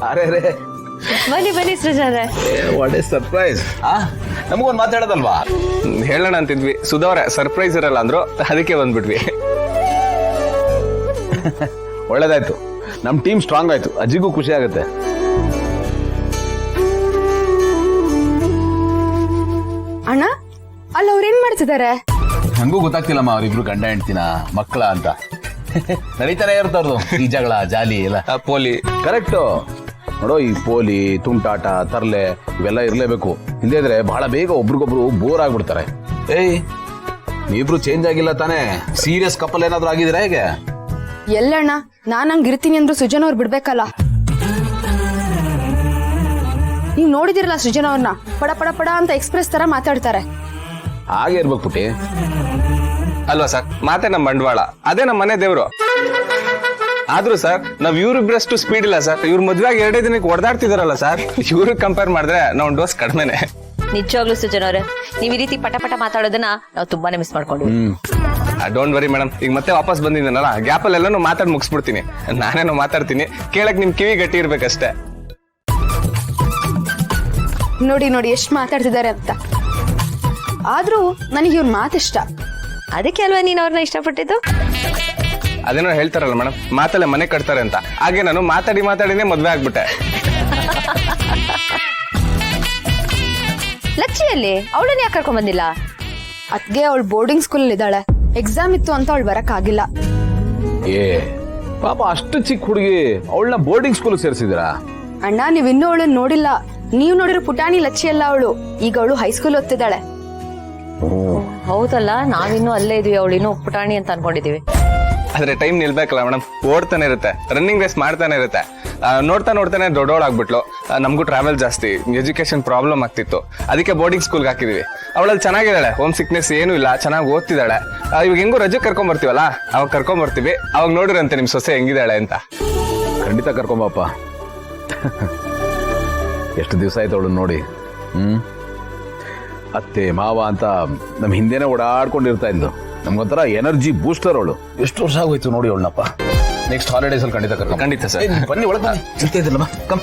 ಅರೆ ರೇ ಬನ್ನಿ ಬನ್ನಿ ಸೃಜಾರೆ. What is surprise. ನಮಗೊಂದು ಮಾತಾಡೋದಲ್ವಾ? ಹೇಳೋಣ ಅಂತಿದ್ವಿ, ಸುಧವ್ರೆ ಸರ್ಪ್ರೈಸ್ ಇರಲ್ಲ ಅಂದ್ರು, ಅದಕ್ಕೆ ಬಂದ್ಬಿಟ್ವಿ. ಒಳ್ಳೇದಾಯ್ತು, ನಮ್ ಟೀಮ್ ಸ್ಟ್ರಾಂಗ್ ಆಯ್ತು, ಅಜ್ಜಿಗೂ ಖುಷಿ ಆಗುತ್ತೆ. ಅಣ್ಣ ಅಲ್ಲ ಅವ್ರೇನ್ ಮಾಡ್ತಿದ್ದಾರೆ? ನಂಗೂ ಗೊತ್ತಾಗ್ತಿಲ್ಲಮ್ಮ, ಅವ್ರಿಬ್ರು ಗಂಡ ಹೆಂಡ್ತಿನ ಮಕ್ಕಳ ಅಂತ. ನಡೀತಾನೆ ಇರ್ತಾರ್ದು ಈ ಜಗಳ ಜಾಲಿ ಎಲ್ಲ. ಪೋಲಿ ಕರೆಕ್ಟ್ ನೋಡೋ, ಈ ಪೋಲಿ ತುಂಟಾಟ ತರ್ಲೆ ಇವೆಲ್ಲ ಇರ್ಲೇಬೇಕು. ಇಲ್ಲದೇ ಇದ್ರೆ ಬಹಳ ಬೇಗ ಒಬ್ರಿಗೊಬ್ರು ಬೋರ್ ಆಗ್ಬಿಡ್ತಾರೆ. ಏಯ್, ನೀವಿಬ್ರು ಚೇಂಜ್ ಆಗಿಲ್ಲ ತಾನೇ? ಸೀರಿಯಸ್ ಕಪಲ್ ಏನಾದ್ರು ಆಗಿದ್ದೀರಾ ಹೇಗೆ? ಎಲ್ಲಣ್ಣ, ನಾನ್ ಹಂಗ್ ಇರ್ತೀನಿ ಅಂದ್ರು ಸೃಜನ್ ಅವ್ರು ಬಿಡ್ಬೇಕಲ್ಲ. ನೀವ್ ನೋಡಿದಿರಲ್ಲ ಸೃಜನ್ ಅವ್ರನ್ನ, ಪಡ ಪಡ ಪಡ ಅಂತ ಎಕ್ಸ್ಪ್ರೆಸ್ ತರ ಮಾತಾಡ್ತಾರೆ. ಹಾಗೆ ಇರ್ಬೇಕು ಪುಟಿ. ಅಲ್ವಾ ಸರ್, ಮಾತೆ ನಮ್ ಬಂಡವಾಳ, ಅದೇ ನಮ್ಮ ಮನೆ ದೇವ್ರು. ಆದ್ರೂ ಸರ್, ನಾವ್ ಇವ್ರಿಬ್ರಷ್ಟು ಸ್ಪೀಡ್ ಇಲ್ಲ ಸರ್. ಇವ್ರ ಮದ್ವೆ ಆಗಿ 2 ದಿನಕ್ಕೆ ಹೊಡೆದಾಡ್ತಿದಾರಲ್ಲ ಸರ್, ಇವ್ರಿಗೆ ಕಂಪೇರ್ ಮಾಡಿದ್ರೆ ನಾವ್ ಡೋಸ್ ಕಡಿಮೆನೆ. ನಿಜವಾಗ್ಲೂ ಸೃಜನ್ ಅವ್ರೆ, ನೀವ್ ಈ ರೀತಿ ಪಟ ಪಟ ಮಾತಾಡೋದನ್ನ ನಾವು ತುಂಬಾನೇ ಮಿಸ್ ಮಾಡ್ಕೊಂಡ್ವಿ. ಡೋಂಟ್ ವರಿ ಮೇಡಮ್, ಈಗ ಮತ್ತೆ ವಾಪಸ್ ಬಂದಿದ್ದೀನಲ್ಲ, ಗ್ಯಾಪ್ ಅಲ್ಲೆಲ್ಲ ಮಾತಾಡ್ ಮುಗಿಸ್ಬಿಡ್ತೀನಿ. ನಾನೇನೋ ಮಾತಾಡ್ತೀನಿ, ಕೇಳಕ್ ನಿಮ್ ಕಿವಿ ಗಟ್ಟಿ ಇರ್ಬೇಕಷ್ಟೇ. ನೋಡಿ ನೋಡಿ ಎಷ್ಟ್ ಮಾತಾಡ್ತಿದ್ದಾರೆ ಅಂತ. ಆದ್ರೂ ನನಗೆ ಇವ್ರ ಮಾತಿಷ್ಟ. ಅದಕ್ಕೆ ಅಲ್ವಾ ನೀನ್ ಅವ್ರನ್ನ ಇಷ್ಟಪಟ್ಟಿದ್ದು? ಅದೇನೋ ಹೇಳ್ತಾರಲ್ಲ ಮೇಡಮ್, ಮಾತಲ್ಲೇ ಮನೆ ಕಟ್ತಾರೆ ಅಂತ. ಹಾಗೆ ನಾನು ಮಾತಾಡಿನೇ ಮದ್ವೆ ಆಗ್ಬಿಟ್ಟೆ. ಲಚ್ಚಿಯಲ್ಲಿ ಅವಳನ್ನ ಯಾಕೆ ಕರ್ಕೊಂಡ್ ಬಂದಿಲ್ಲ? ಅದ್ಗೆ ಅವಳು ಬೋರ್ಡಿಂಗ್ ಸ್ಕೂಲ್ ಇದ್ದಾಳೆ, ಎಕ್ಸಾಮ್ ಇತ್ತು ಅಂತ ಅವಳು ಬರಕ್ ಆಗಿಲ್ಲ. ಏ ಪಾಪ, ಅಷ್ಟು ಚಿಕ್ಕ ಹುಡುಗಿ, ಅವಳನ್ನ ಬೋರ್ಡಿಂಗ್ ಸ್ಕೂಲ್ ಸೇರಿಸಿದಿರಾ? ಅಣ್ಣ, ನೀವ್ ಇನ್ನೂ ಅವಳನ್ನ ನೋಡಿಲ್ಲ. ನೀವ್ ನೋಡಿರೋ ಪುಟಾಣಿ ಲಚ್ಚಿ ಅಲ್ಲ ಅವಳು. ಈಗ ಅವಳು ಹೈಸ್ಕೂಲ್ ಓದ್ತಿದ್ದಾಳೆ. ಹೌದಲ್ಲ, ನಾವಿನ್ನೂ ಅಲ್ಲೇ ಇದೀವಿ, ಅವಳಿನ್ನೂ ಪುಟಾಣಿ ಅಂತ ಅನ್ಕೊಂಡಿದೀವಿ. ಆದ್ರೆ ಟೈಮ್ ನಿಲ್ಬೇಕಲ್ಲ ಮೇಡಮ್, ಓಡ್ತಾನೆ ಇರುತ್ತೆ, ರನ್ನಿಂಗ್ ರೇಸ್ ಮಾಡ್ತಾನೆ ಇರುತ್ತೆ. ನೋಡ್ತಾನೆ ದೊಡ್ಡವಳಾಗ್ಬಿಟ್ಲು. ನಮಗೂ ಟ್ರಾವೆಲ್ ಜಾಸ್ತಿ, ಎಜುಕೇಶನ್ ಪ್ರಾಬ್ಲಮ್ ಆಗ್ತಿತ್ತು, ಅದಕ್ಕೆ ಬೋರ್ಡಿಂಗ್ ಸ್ಕೂಲ್ಗೆ ಹಾಕಿದೀವಿ. ಅವಳಲ್ಲಿ ಚೆನ್ನಾಗಿದ್ದಾಳೆ, ಹೋಮ್ ಸಿಕ್ನೆಸ್ ಏನೂ ಇಲ್ಲ, ಚೆನ್ನಾಗಿ ಓದ್ತಿದ್ದಾಳೆ. ಇವಾಗ ಹೆಂಗೂ ರಜೆ ಕರ್ಕೊಂಡ್ ಬರ್ತೀವಲ್ಲ, ಅವಾಗ ಕರ್ಕೊಂಡ್ ಬರ್ತೀವಿ. ಅವಾಗ ನೋಡಿರಂತೆ ನಿಮ್ ಸೊಸೆ ಹೆಂಗಿದ್ದಾಳೆ ಅಂತ. ಖಂಡಿತ ಕರ್ಕೊಂಬಪ್ಪ. ಎಷ್ಟು ದಿವಸ ಆಯ್ತು ಅವಳು ನೋಡಿ. ಅತ್ತೆ ಮಾವ ಅಂತ ನಮ್ ಹಿಂದೆನೆ ಓಡಾಡ್ಕೊಂಡಿರ್ತಾ ಇದ್ದು. ನಮ್ಗೊಂಥರ ಎನರ್ಜಿ ಬೂಸ್ಟರ್ ಅವಳು. ಎಷ್ಟು ವರ್ಷ ಆಗೋಯ್ತು ನೋಡಿ ಅವಳನ್ನಪ್ಪ. ನೆಕ್ಸ್ಟ್ ಹಾಲಿಡೇಸ್ ಅಲ್ಲಿ ಖಂಡಿತ ಕರ್ಕೊಂಡು. ಖಂಡಿತ ಸರ್. ಬನ್ನಿ ಒಳಗೆ, ಬನ್ನಿ. ಕಮ್